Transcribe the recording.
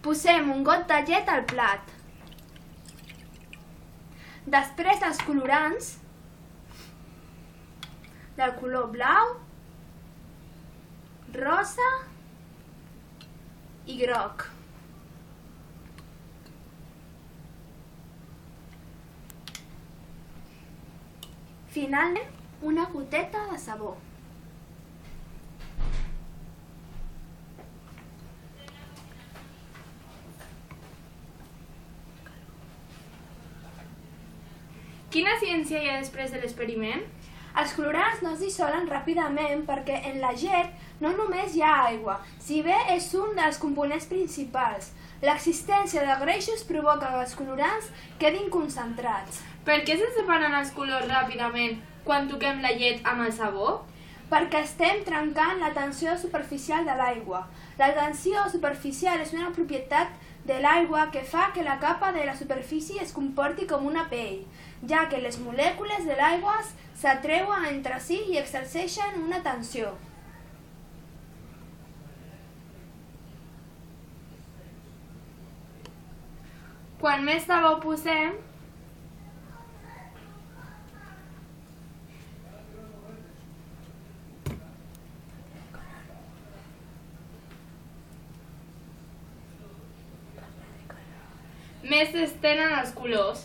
Posem un got de llet al plat. Després els colorants del color blau, rosa i groc. Finalment, una goteta de sabó. Quina ciència hi ha després de l'experiment? Els colorants no es dissolen ràpidament perquè en la llet no només hi ha aigua, si bé és un dels components principals. L'existència de greixos provoca que els colorants quedin concentrats. Per què se separen els colors ràpidament quan toquem la llet amb el sabó? Perquè estem trencant la tensió superficial de l'aigua. La tensió superficial és una propietat de l'aigua que fa que la capa de la superfície es comporti com una pell, ja que les molècules de l'aigua s'atreuen entre si i exerceixen una tensió. Quan més sabó posem, més s'estenen els colors.